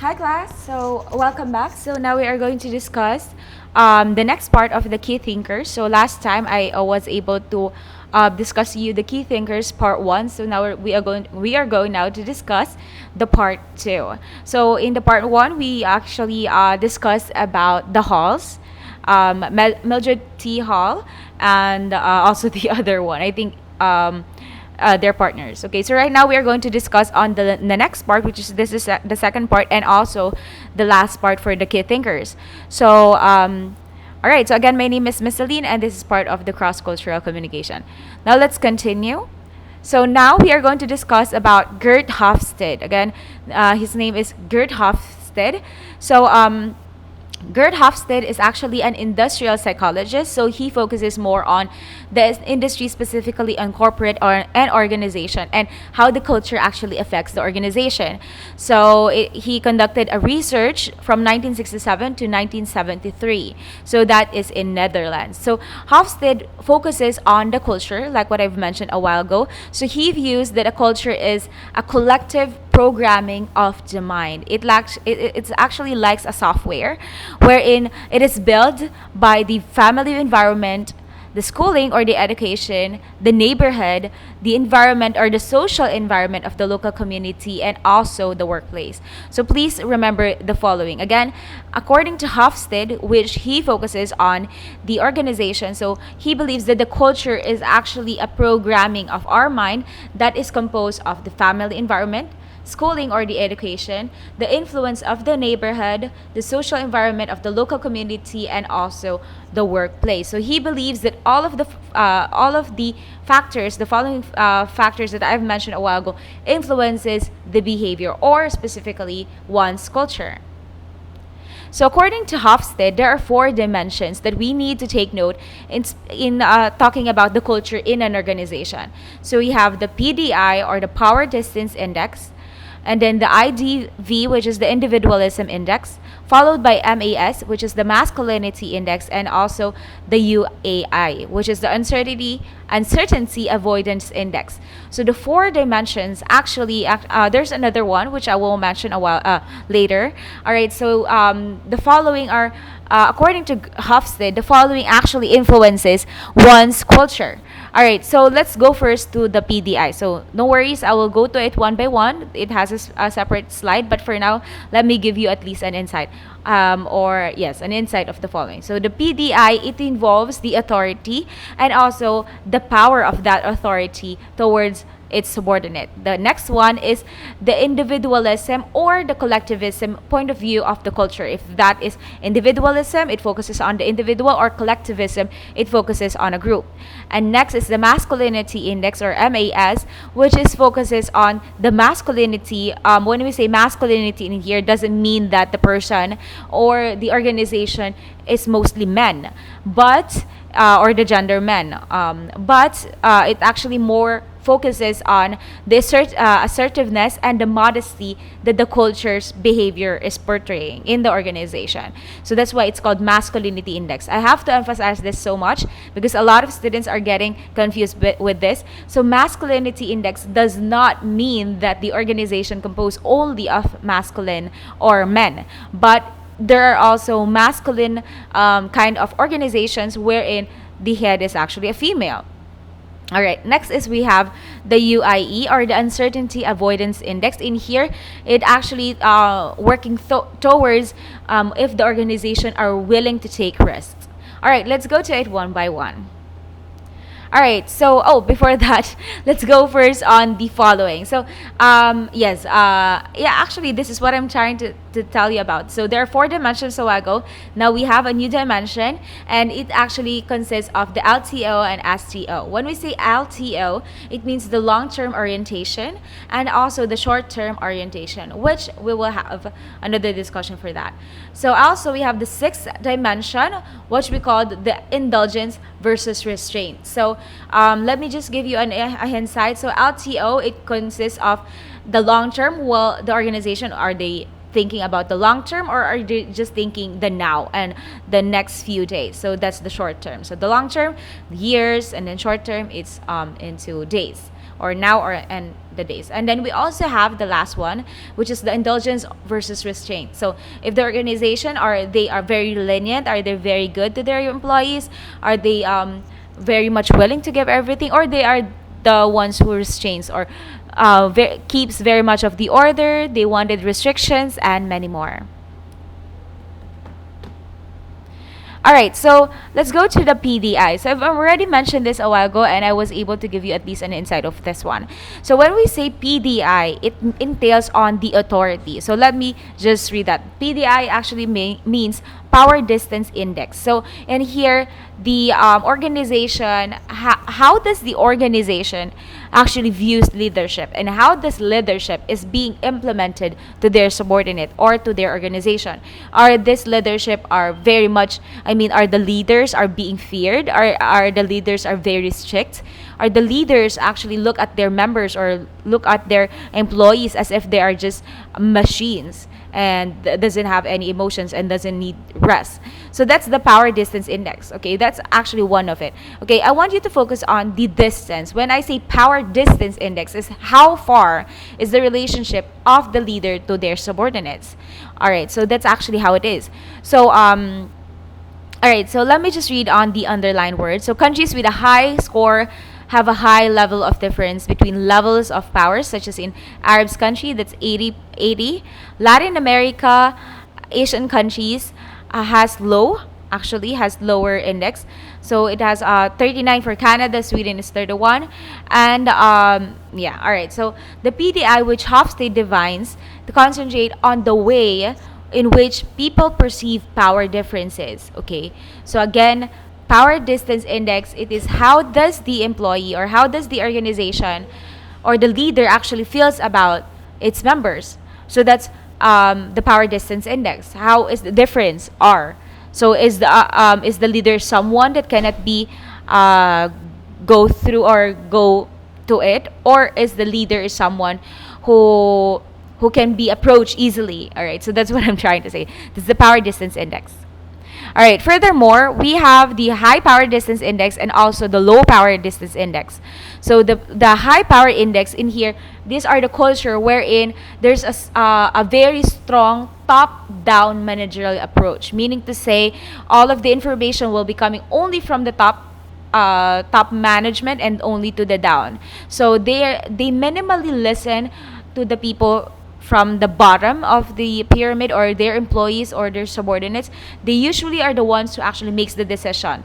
Hi class, so welcome back. So now we are going to discuss the next part of the key thinkers. So last time I was able to discuss you the key thinkers part 1. So now we are going now to discuss the part 2. So in the part 1 we actually discussed about the halls, Mildred T. Hall, and also the other one. I think their partners. Okay, so right now we are going to discuss on the next part, which is this is the second part and also the last part for the key thinkers. So, all right. So again, my name is Miss Celine, and this is part of the cross cultural communication. Now let's continue. So now we are going to discuss about Gert Hofstede. Again, his name is Gert Hofstede. So Gerd Hofstede is actually an industrial psychologist, so he focuses more on the industry, specifically on corporate or an organization, and how the culture actually affects the organization. So he conducted a research from 1967 to 1973. So that is in Netherlands. So Hofstede focuses on the culture, like what I've mentioned a while ago. So he views that a culture is a collective programming of the mind. It's actually like a software wherein it is built by the family environment, the schooling or the education, the neighborhood, the environment or the social environment of the local community, and also the workplace. So please remember the following. Again, according to Hofstede, which he focuses on the organization, so he believes that the culture is actually a programming of our mind that is composed of the family environment, schooling or the education, the influence of the neighborhood, the social environment of the local community, and also the workplace. So he believes that all of the factors, the following factors that I've mentioned a while ago, influences the behavior or specifically one's culture. So according to Hofstede, there are 4 dimensions that we need to take note in talking about the culture in an organization. So we have the PDI or the Power Distance Index, and then the IDV, which is the Individualism Index, followed by MAS, which is the Masculinity Index, and also the UAI, which is the Uncertainty Avoidance Index. So the 4 dimensions actually, there's another one which I will mention a while later. All right, so the following are, according to Hofstede, the following actually influences one's culture. All right, so let's go first to the PDI. So no worries, I will go to it one by one. It has a separate slide, but for now, let me give you at least an insight, or yes, an insight of the following. So the PDI, it involves the authority and also the power of that authority towards its subordinate. The next one is the individualism or the collectivism point of view of the culture. If that is individualism, it focuses on the individual, or collectivism, it focuses on a group. And next is the masculinity index or MAS, which is focuses on the masculinity. When we say masculinity in here, doesn't mean that the person or the organization is mostly men, but or the gender men. But it actually more focuses on the assertiveness and the modesty that the culture's behavior is portraying in the organization. So that's why it's called masculinity index. I have to emphasize this so much because a lot of students are getting confused with this. So masculinity index does not mean that the organization composed only of masculine or men, but there are also masculine kind of organizations wherein the head is actually a female. All right, next is we have the UIE or the Uncertainty Avoidance Index. In here, it actually working towards if the organization are willing to take risks. All right, let's go to it one by one. All right. So, before that, let's go first on the following. So, yes, yeah, actually, this is what I'm trying to tell you about. So, there are 4 dimensions a while ago. Now we have a new dimension, and it actually consists of the LTO and STO. When we say LTO, it means the long-term orientation and also the short-term orientation, which we will have another discussion for that. So, also, we have the 6th dimension, which we call the indulgence versus restraint. So, let me just give you a insight. So LTO, it consists of the long term. Well, the organization, are they thinking about the long term, or are they just thinking the now and the next few days? So that's the short term. So the long term, years, and then short term, it's into days. or now or and the days. And then we also have the last one, which is the indulgence versus restraint. So if the organization are very lenient, are they very good to their employees, are they very much willing to give everything, or they are the ones who restrains or keeps very much of the order, they wanted restrictions and many more. All right, so let's go to the PDI. So I've already mentioned this a while ago, and I was able to give you at least an insight of this one. So when we say PDI, it entails on the authority. So let me just read that. PDI actually means Power Distance Index. So in here, the organization, how does the organization actually views leadership, and how this leadership is being implemented to their subordinate or to their organization? Are this leadership are very much, are the leaders are being feared? Are the leaders are very strict? Are the leaders actually look at their members or look at their employees as if they are just machines and doesn't have any emotions and doesn't need rest? So that's the Power Distance Index. Okay, that's actually one of it. Okay, I want you to focus on the distance. When I say Power Distance Index, is how far is the relationship of the leader to their subordinates. All right, so that's actually how it is. So all right, so let me just read on the underlined words. So countries with a high score have a high level of difference between levels of power, such as in Arab's country, that's 80. Latin America, Asian countries has lower index. So it has 39 for Canada, Sweden is 31. And yeah, all right. So the PDI, which Hofstede defines, to concentrate on the way in which people perceive power differences. Okay, so again, Power Distance Index, it is how does the employee or how does the organization or the leader actually feels about its members. So that's the Power Distance Index. How is the difference are? So is the leader someone that cannot be go through or go to it, or is the leader is someone who can be approached easily? All right, so that's what I'm trying to say. This is the Power Distance Index. All right, furthermore, we have the High Power Distance Index and also the Low Power Distance Index. So the High Power Index in here, these are the culture wherein there's a very strong top-down managerial approach, meaning to say all of the information will be coming only from the top management and only to the down. So they minimally listen to the people from the bottom of the pyramid or their employees or their subordinates. They usually are the ones who actually makes the decision.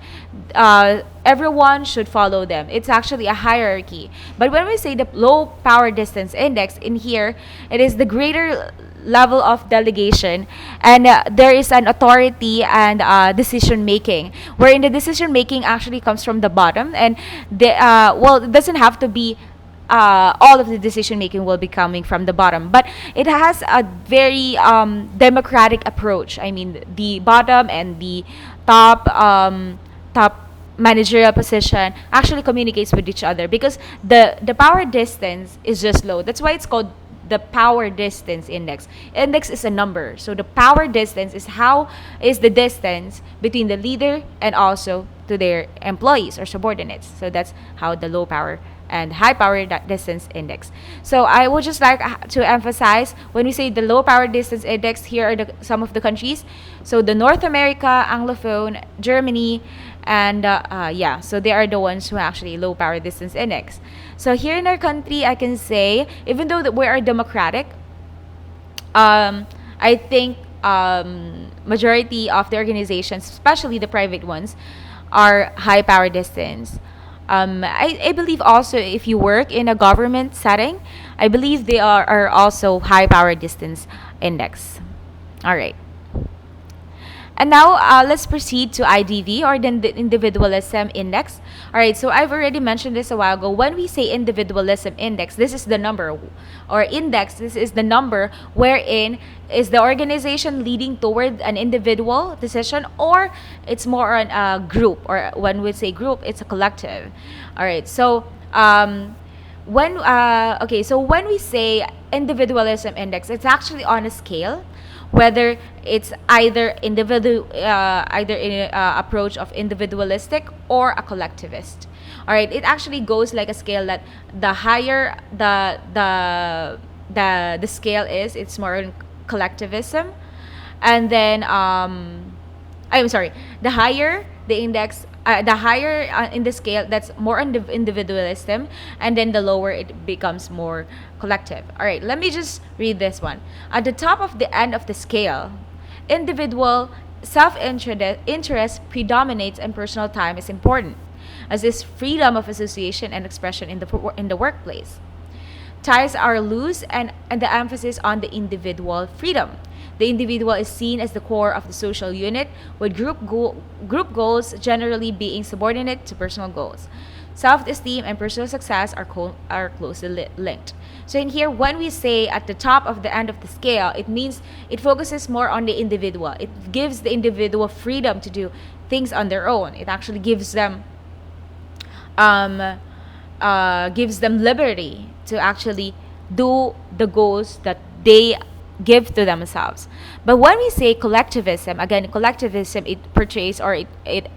Everyone should follow them. It's actually a hierarchy. But when we say the Low Power Distance Index, in here, it is the greater level of delegation, and there is an authority and decision making, wherein the decision making actually comes from the bottom, and it doesn't have to be all of the decision making will be coming from the bottom, but it has a very democratic approach. The bottom and the top managerial position actually communicates with each other, because the power distance is just low. That's why it's called the Power Distance Index. Index is a number, so the power distance is the distance between the leader and also to their employees or subordinates. So that's how the Low Power and High Power Distance Index. So I would just like to emphasize, when we say the Low Power Distance Index, here are some of the countries. So the North America, Anglophone, Germany, and so they are the ones who actually Low Power Distance Index. So here in our country, I can say, even though that we are democratic, I think majority of the organizations, especially the private ones, are high power distance. I believe also if you work in a government setting, I believe they are also high power distance index. All right. And now let's proceed to IDV, or the Individualism Index. All right, so I've already mentioned this a while ago. When we say Individualism Index, this is the number, or index, this is the number wherein is the organization leading toward an individual decision, or it's more on a group, or when we say group, it's a collective. All right, so when we say Individualism Index, it's actually on a scale, whether it's either approach of individualistic or a collectivist. All right, it actually goes like a scale that the higher the scale is, it's more on collectivism, and then I'm sorry, the higher the index, the higher in the scale, that's more on individualism, and then the lower it becomes more collective. All right, let me just read this one. At the top of the end of the scale, individual self-interest predominates and personal time is important, as is freedom of association and expression in the workplace. Ties are loose and the emphasis on the individual freedom. The individual is seen as the core of the social unit, with group goals generally being subordinate to personal goals. Self-esteem and personal success are closely linked. So in here, when we say at the top of the end of the scale, it means it focuses more on the individual. It gives the individual freedom to do things on their own. It actually um, gives them liberty to actually do the goals that they give to themselves. But when we say collectivism, again, collectivism, it portrays, or it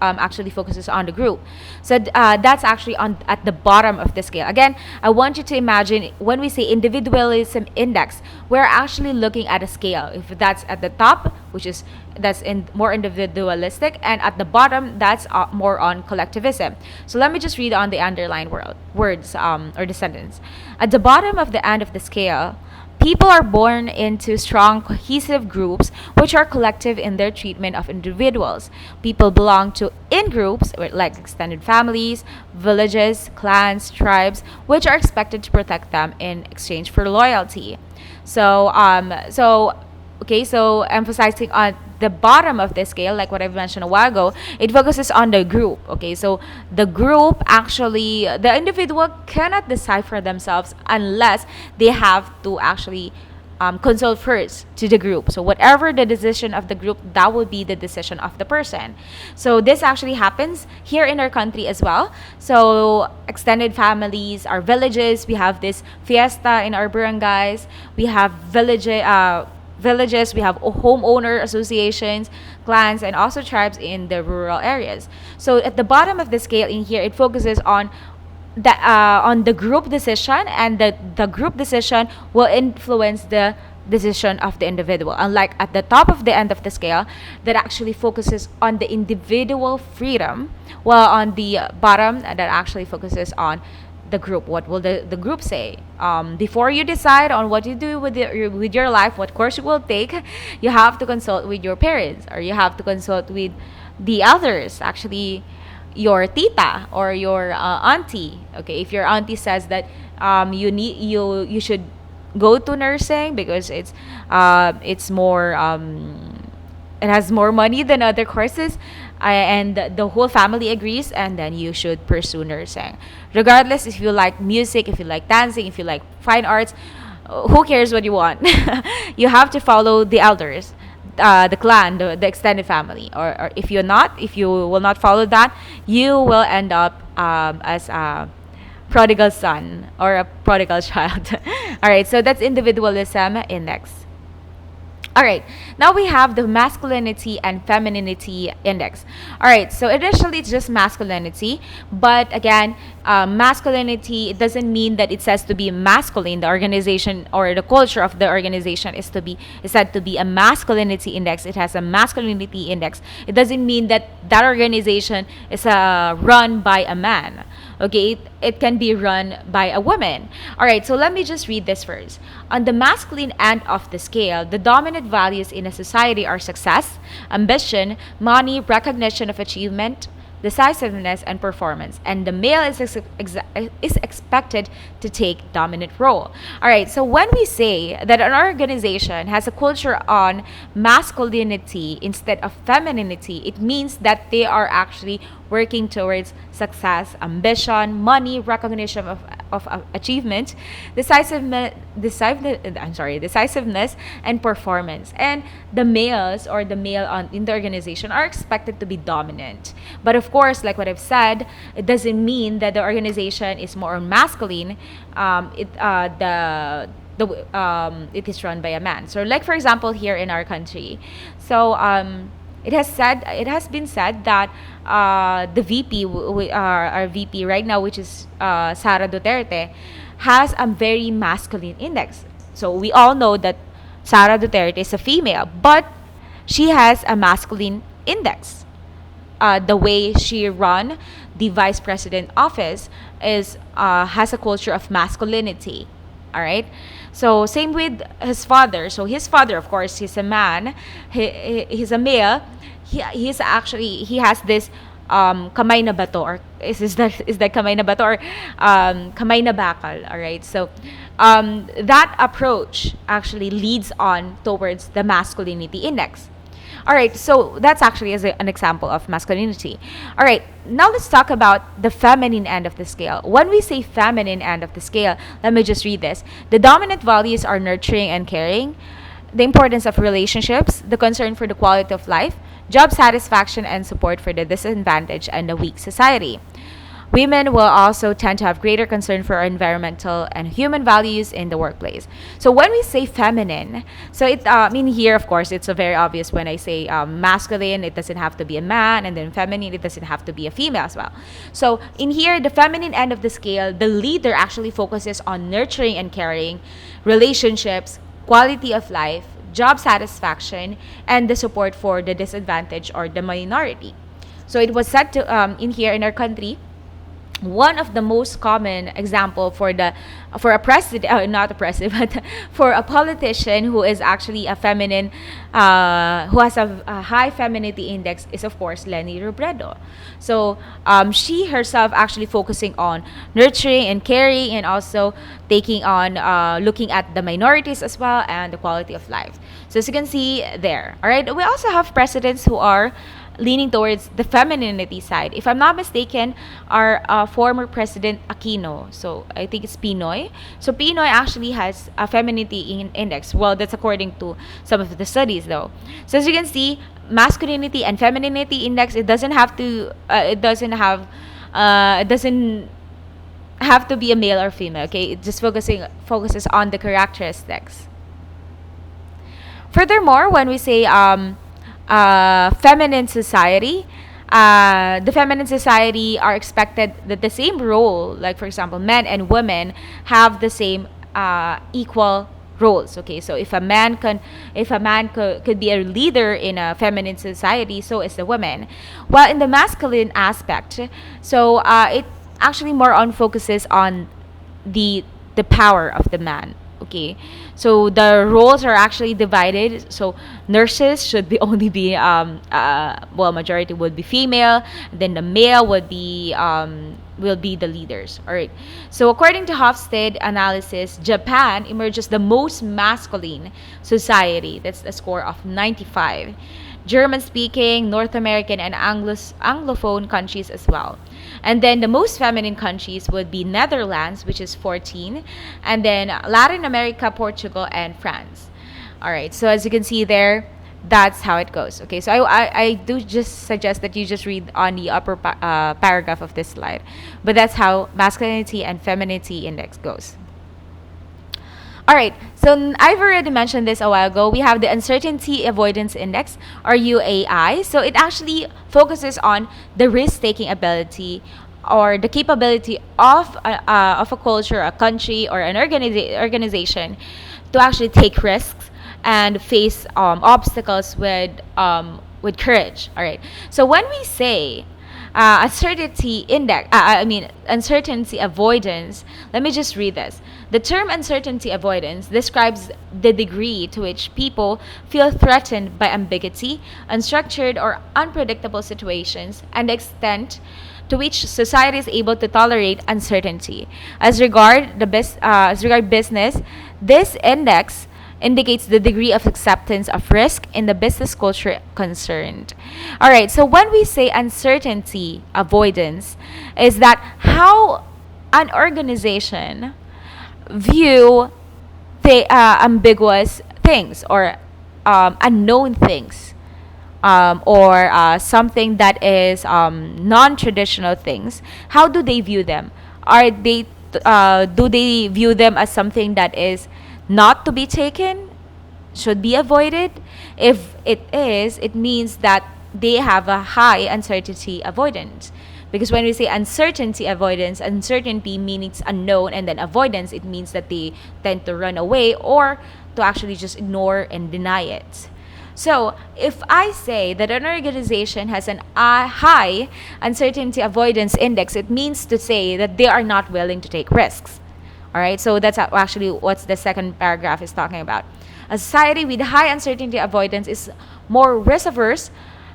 actually focuses on the group. So that's actually on at the bottom of the scale. Again, I want you to imagine when we say individualism index, we're actually looking at a scale. If that's at the top, which is that's in more individualistic, and at the bottom, that's more on collectivism. So let me just read on the underlined words or the sentence. At the bottom of the end of the scale, people are born into strong, cohesive groups which are collective in their treatment of individuals. People belong to in groups like extended families, villages, clans, tribes, which are expected to protect them in exchange for loyalty. So emphasizing on the bottom of the scale, like what I've mentioned a while ago, it focuses on the group. Okay, so the group actually, the individual cannot decide for themselves unless they have to actually consult first to the group. So whatever the decision of the group, that will be the decision of the person. So this actually happens here in our country as well. So extended families, our villages, we have this fiesta in our barangays. We have villages, we have homeowner associations, clans, and also tribes in the rural areas. So at the bottom of the scale in here, it focuses on the group decision, and the group decision will influence the decision of the individual. Unlike at the top of the end of the scale, that actually focuses on the individual freedom, while on the bottom, that actually focuses on the group. What will the group say? Before you decide on what you do with your life, what course you will take, you have to consult with your parents, or you have to consult with the elders, actually your tita or your auntie. Okay, if your auntie says that you should go to nursing because it's more it has more money than other courses, and the whole family agrees, and then you should pursue nursing. Regardless if you like music, if you like dancing, if you like fine arts, who cares what you want? You have to follow the elders, the clan, the extended family. Or if you will not follow that, you will end up as a prodigal son or a prodigal child. All right, so that's individualism index. All right, now we have the masculinity and femininity index. All right, so initially it's just masculinity, but again, masculinity, it doesn't mean that it says to be masculine. The organization or the culture of the organization is said to be a masculinity index. It has a masculinity index. It doesn't mean that that organization is run by a man. Okay, it can be run by a woman. All right, so let me just read this first. On the masculine end of the scale, the dominant values in a society are success, ambition, money, recognition of achievement, decisiveness, and performance. And the male is expected to take dominant role. All right, so when we say that an organization has a culture on masculinity instead of femininity, it means that they are actually working towards success, ambition, money, recognition of achievement, decisiveness, and performance. And the males or the male in the organization are expected to be dominant. But of course, like what I've said, it doesn't mean that the organization is more masculine. It is run by a man. So, like for example, here in our country, so it has been said that the VP, our VP right now, which is Sara Duterte, has a very masculine index. So we all know that Sara Duterte is a female, but she has a masculine index. The way she run the vice president office is has a culture of masculinity. All right. So same with his father. So his father, of course, he's a man. He's a male. He has this kamay na bato, or is that kamay na bato, or kamay na bakal. All right. So that approach actually leads on towards the masculinity index. All right, so that's actually an example of masculinity. All right, now let's talk about the feminine end of the scale. When we say feminine end of the scale, let me just read this. The dominant values are nurturing and caring, the importance of relationships, the concern for the quality of life, job satisfaction, and support for the disadvantaged and the weak society. Women will also tend to have greater concern for environmental and human values in the workplace. So when we say feminine, so I mean here, of course, it's a very obvious when I say masculine, it doesn't have to be a man, and then feminine, it doesn't have to be a female as well. So in here, the feminine end of the scale, the leader actually focuses on nurturing and caring, relationships, quality of life, job satisfaction, and the support for the disadvantaged or the minority. So it was said to in here in our country, one of the most common example for a president, not a president, but for a politician who is actually a feminine, who has a high femininity index, is of course Leni Robredo. So she herself actually focusing on nurturing and caring, and also taking on looking at the minorities as well, and the quality of life. So as you can see there, all right, we also have presidents who are leaning towards the femininity side. If I'm not mistaken, our former president Aquino, so I think it's Pinoy. So Pinoy actually has a femininity index. Well, that's according to some of the studies, though. So as you can see, masculinity and femininity index. It doesn't have to. It doesn't have. It doesn't have to be a male or female. Okay, it just focuses on the characteristics. Furthermore, when we say feminine society, the feminine society are expected that the same role, like for example, men and women have the same equal roles. Okay, so if a man could be a leader in a feminine society, so is the woman. While in the masculine aspect, so it actually more on focuses on the power of the man. Okay, so the roles are actually divided. So nurses should be only be well, majority would be female, then the male would be will be the leaders. All right, so according to Hofstede analysis, Japan emerges the most masculine society. That's a score of 95. German speaking, North American, and Anglophone countries as well. And then the most feminine countries would be Netherlands, which is 14, and then Latin America, Portugal, and France. All right, so as you can see there, that's how it goes. Okay, so I do just suggest that you just read on the upper paragraph of this slide. But that's how masculinity and femininity index goes. All right, so I've already mentioned this a while ago. We have the Uncertainty Avoidance Index, or UAI. So it actually focuses on the risk-taking ability or the capability of a culture, a country, or an organization to actually take risks and face obstacles with courage. All right. So when we say uncertainty avoidance. Let me just read this. The term uncertainty avoidance describes the degree to which people feel threatened by ambiguity, unstructured or unpredictable situations, and the extent to which society is able to tolerate uncertainty. As regard business, this index indicates the degree of acceptance of risk in the business culture concerned. All right, so when we say uncertainty avoidance, is that how an organization view the ambiguous things or unknown things, or something that is non-traditional things. How do they view them? Do they view them as something that is not to be taken, should be avoided? If it is, it means that they have a high uncertainty avoidance. Because when we say uncertainty avoidance, uncertainty means unknown, and then avoidance, it means that they tend to run away or to actually just ignore and deny it. So, if I say that an organization has an high uncertainty avoidance index, it means to say that they are not willing to take risks. All right, so that's actually what the second paragraph is talking about. A society with high uncertainty avoidance is more risk averse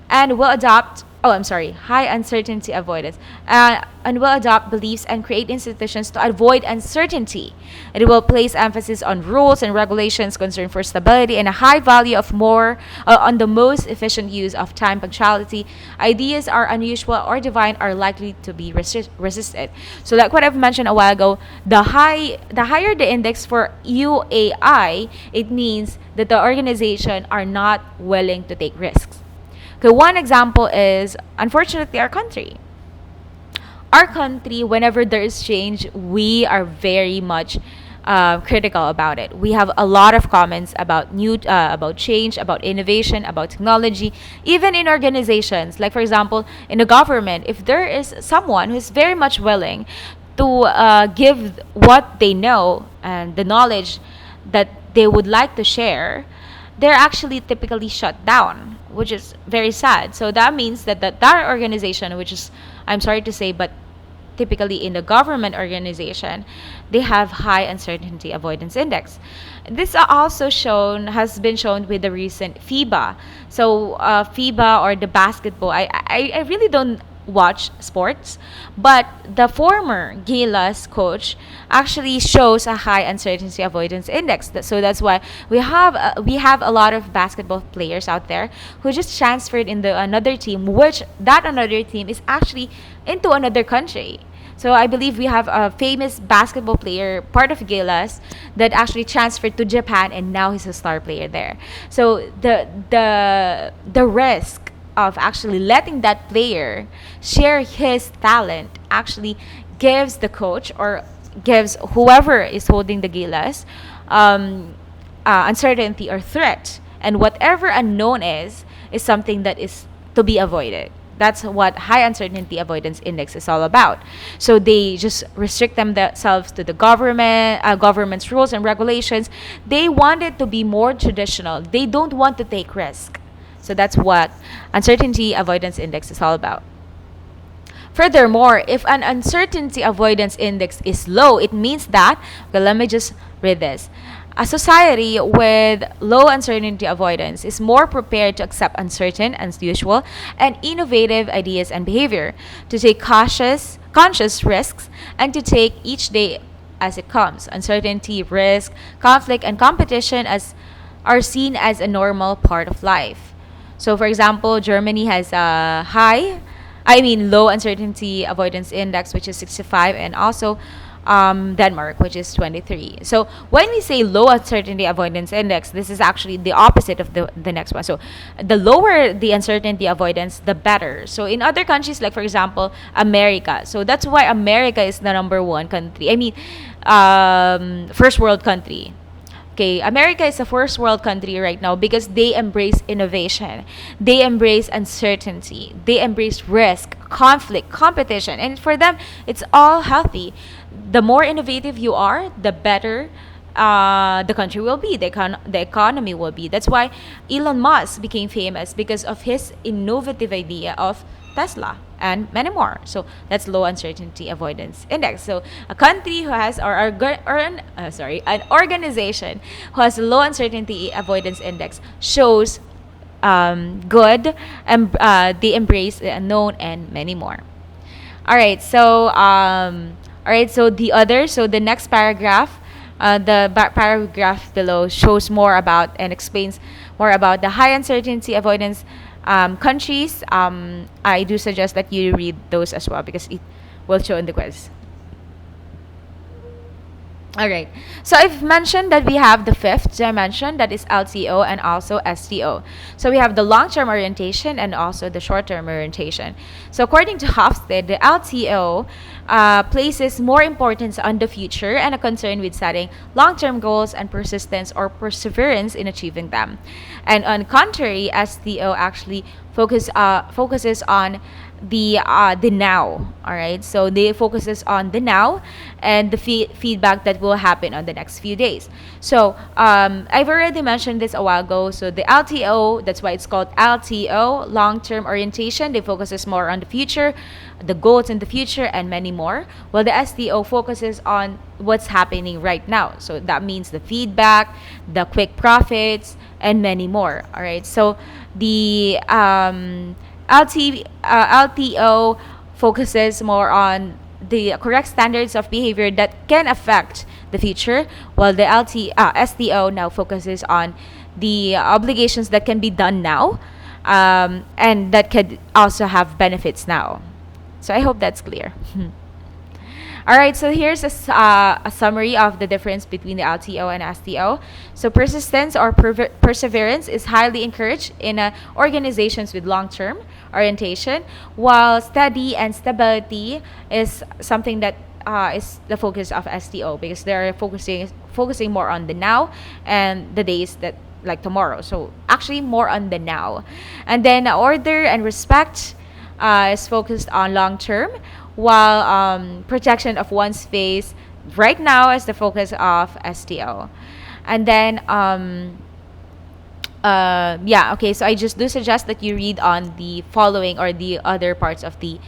and will adopt high uncertainty avoidance, and will adopt beliefs and create institutions to avoid uncertainty. It will place emphasis on rules and regulations, concern for stability, and a high value of more on the most efficient use of time. Punctuality. Ideas are unusual or divine are likely to be resisted. So like what I've mentioned a while ago, the higher the index for UAI, it means that the organization are not willing to take risks. Okay, one example is, unfortunately, our country. Our country, whenever there is change, we are very much critical about it. We have a lot of comments about about change, about innovation, about technology, even in organizations. Like for example, in the government, if there is someone who is very much willing to give what they know and the knowledge that they would like to share, they're actually typically shut down, which is very sad. So that means that organization, which is, I'm sorry to say, but typically in the government organization, they have high uncertainty avoidance index. This has been shown with the recent FIBA. So FIBA, or the basketball, I really don't watch sports, but the former Gilas coach actually shows a high uncertainty avoidance index. So that's why we have a lot of basketball players out there who just transferred in another team, which that another team is actually into another country. So I believe we have a famous basketball player, part of Gilas, that actually transferred to Japan, and now he's a star player there. So the risk of actually letting that player share his talent actually gives the coach, or gives whoever is holding the Gilas, uncertainty or threat. And whatever unknown is something that is to be avoided. That's what high uncertainty avoidance index is all about. So they just restrict themselves to the government's rules and regulations. They want it to be more traditional. They don't want to take risk. So that's what uncertainty avoidance index is all about. Furthermore, if an uncertainty avoidance index is low, it means that, well, let me just read this. A society with low uncertainty avoidance is more prepared to accept uncertain, unusual, and innovative ideas and behavior, to take conscious risks, and to take each day as it comes. Uncertainty, risk, conflict, and competition are seen as a normal part of life. So, for example, Germany has a low uncertainty avoidance index, which is 65, and also Denmark, which is 23. So when we say low uncertainty avoidance index, this is actually the opposite of the next one. So the lower the uncertainty avoidance, the better. So in other countries, like for example, America. So that's why America is the number one country. First world country. Okay, America is a first world country right now because they embrace innovation. They embrace uncertainty. They embrace risk, conflict, competition. And for them, it's all healthy. The more innovative you are, the better the country will be, the economy will be. That's why Elon Musk became famous, because of his innovative idea of Tesla and many more. So that's low uncertainty avoidance index. So a country who has an organization who has a low uncertainty avoidance index shows good, and they embrace the unknown and many more. All right. So the next paragraph, paragraph below shows more about and explains more about the high uncertainty avoidance countries. I do suggest that you read those as well, because it will show in the quiz. All right. So I've mentioned that we have the fifth dimension, that is LTO and also STO. So we have the long-term orientation and also the short-term orientation. So according to Hofstede, the LTO places more importance on the future and a concern with setting long-term goals and persistence or perseverance in achieving them. And on contrary, STO actually focuses on the now. All right, so they focuses on the now and the feedback that will happen on the next few days. So I've already mentioned this a while ago. So the LTO, that's why it's called LTO, long-term orientation. They focuses more on the future, the goals in the future, and many more, while the STO focuses on what's happening right now. So that means the feedback, the quick profits, and many more. All right, so the LTO focuses more on the correct standards of behavior that can affect the future, while the STO now focuses on the obligations that can be done now, and that could also have benefits now. So I hope that's clear. All right, so here's a summary of the difference between the LTO and STO. So persistence or perseverance is highly encouraged in organizations with long-term orientation, while steady and stability is something that is the focus of STO, because they're focusing more on the now and the days that like tomorrow. So actually more on the now, and then order and respect is focused on long term, while protection of one's face right now is the focus of STO. And then yeah, okay, so I just do suggest that you read on the following or the other parts of the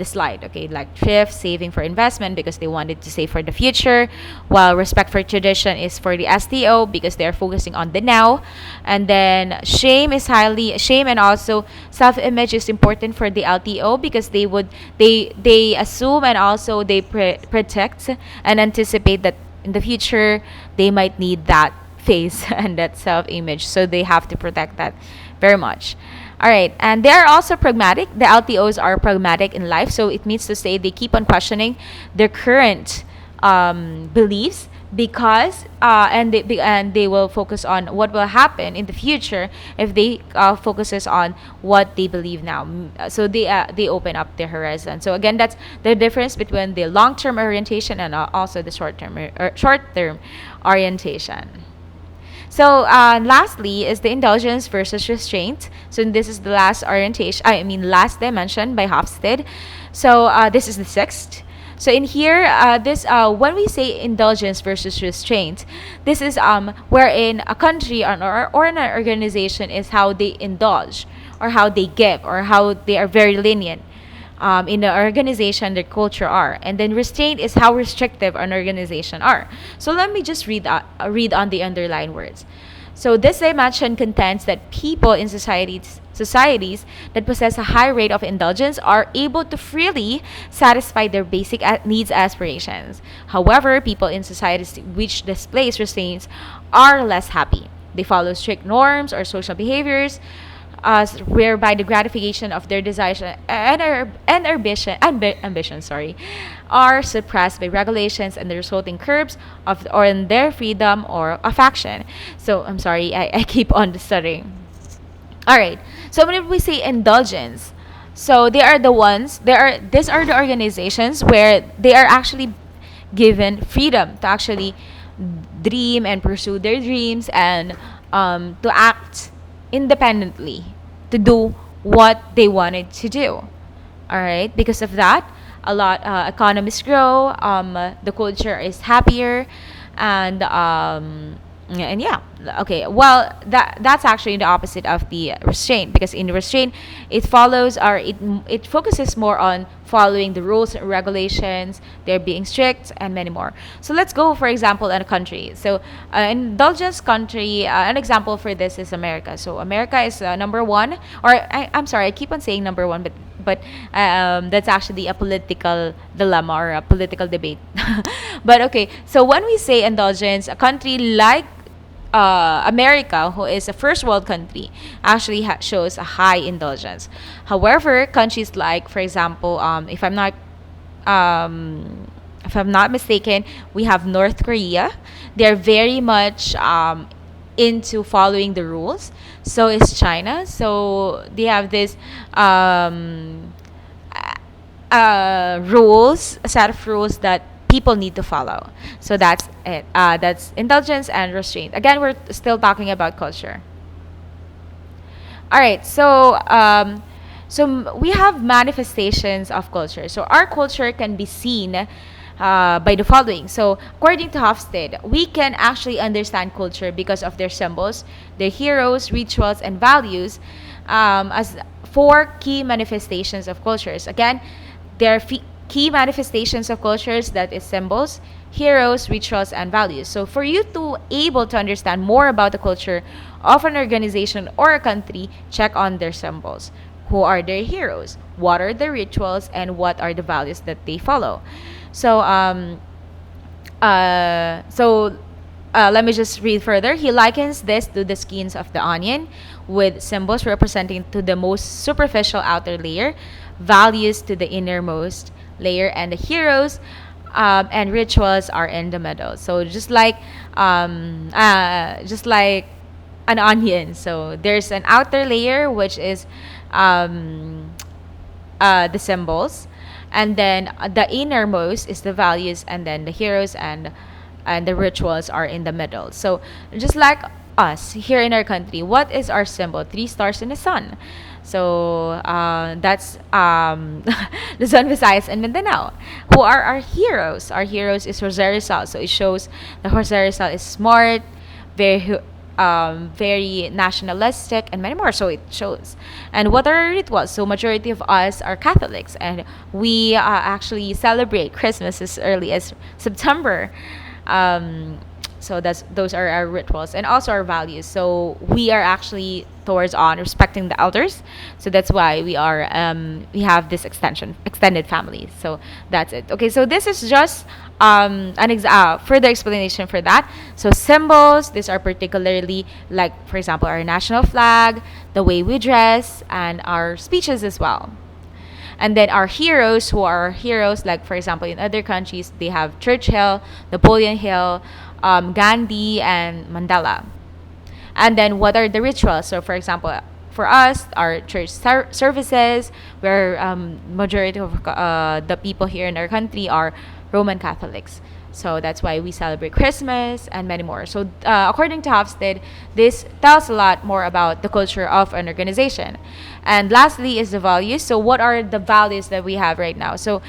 slide, okay, like thrift, saving for investment because they wanted to save for the future, while respect for tradition is for the STO because they're focusing on the now. And then shame and also self-image is important for the LTO because they assume and also they protect and anticipate that in the future they might need that face and that self-image, so they have to protect that very much. All right, and they are also pragmatic. The LTOs are pragmatic in life, so it means to say they keep on questioning their current beliefs because and they will focus on what will happen in the future if they focuses on what they believe now. So they open up their horizon. So again, that's the difference between the long-term orientation and also the short-term orientation. So lastly is the indulgence versus restraint. So this is the last orientation, I mean last dimension by Hofstede. So this is the sixth. So in here, this when we say indulgence versus restraint, this is wherein a country or an organization is how they indulge or how they give or how they are very lenient in the organization, their culture are, and then restraint is how restrictive an organization are. So let me just read on the underlined words. So this dimension contends that people in societies that possess a high rate of indulgence are able to freely satisfy their basic needs aspirations. However, people in societies which displays restraints are less happy. They follow strict norms or social behaviors whereby the gratification of their desires and ambition, are suppressed by regulations and the resulting curbs of or in their freedom or of action. So I'm sorry, I keep on stuttering. All right. So when we say indulgence, so they are the ones. These are the organizations where they are actually given freedom to actually dream and pursue their dreams and to act independently, to do what they wanted to do. All right, because of that, a lot economies grow. The culture is happier, and yeah, okay. Well, that's actually the opposite of the restraint, because in restraint, it follows or it focuses more on following the rules and regulations. They're being strict and many more. So let's go, for example, in a country. So indulgence country. An example for this is America. So America is number one, or I'm sorry, I keep on saying number one, but that's actually a political dilemma or a political debate. But okay, so when we say indulgence, a country like America, who is a first world country, actually shows a high indulgence. However, countries like, for example, if I'm not if I'm not mistaken, we have North Korea. They're very much into following the rules. So is China. So they have this um, rules, a set of rules that people need to follow. So that's it. That's indulgence and restraint. Again, we're still talking about culture. All right, we have manifestations of culture. So our culture can be seen by the following. So according to Hofstede, we can actually understand culture because of their symbols, their heroes, rituals, and values as four key manifestations of cultures. Again, there are key manifestations of cultures, that is symbols, heroes, rituals, and values. So for you to able to understand more about the culture of an organization or a country, check on their symbols. Who are their heroes? What are the rituals? And what are the values that they follow? So let me just read further. He likens this to the skins of the onion, with symbols representing to the most superficial outer layer, values to the innermost layer, and the heroes and rituals are in the middle. So just like an onion. So there's an outer layer which is um, the symbols, and then the innermost is the values, and then the heroes and the rituals are in the middle. So just like us here in our country, what is our symbol? Three stars in the sun. So that's Luzon, Visayas, and Mindanao. Who are our heroes? Our heroes is Jose Rizal. So it shows that Jose Rizal is smart, very very nationalistic, and many more. So it shows. And what are our rituals? So majority of us are Catholics, and we actually celebrate Christmas as early as September. Um, so those are our rituals and also our values. So we are actually towards on respecting the elders. So that's why we have this extended family. So that's it. Okay, so this is just further explanation for that. So symbols, these are particularly like, for example, our national flag, the way we dress, and our speeches as well. And then our heroes, who are our heroes, like for example in other countries, they have Churchill, Napoleon Hill, Gandhi, and Mandela. And then what are the rituals? So for example, for us, our church services, where majority of the people here in our country are Roman Catholics. So that's why we celebrate Christmas and many more. So according to Hofstede, this tells a lot more about the culture of an organization. And lastly is the values. So what are the values that we have right now? So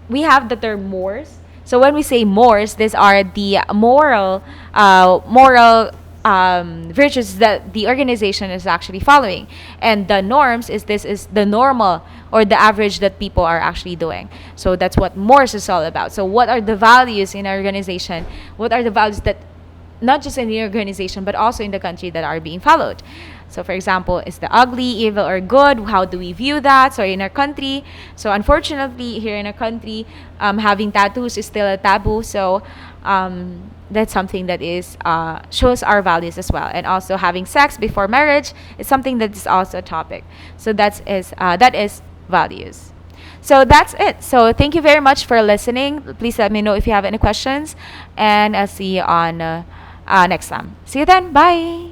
we have the term mores. So when we say mores, these are the moral virtues that the organization is actually following, and the norms is this is the normal or the average that people are actually doing. So that's what mores is all about. So what are the values in our organization? What are the values that not just in the organization but also in the country that are being followed? So for example, is the ugly, evil, or good? How do we view that? So in our country, so unfortunately here in our country, having tattoos is still a taboo. So that's something that is shows our values as well. And also having sex before marriage is something that is also a topic. So that is values. So that's it. So thank you very much for listening. Please let me know if you have any questions, and I'll see you on next time. See you then. Bye.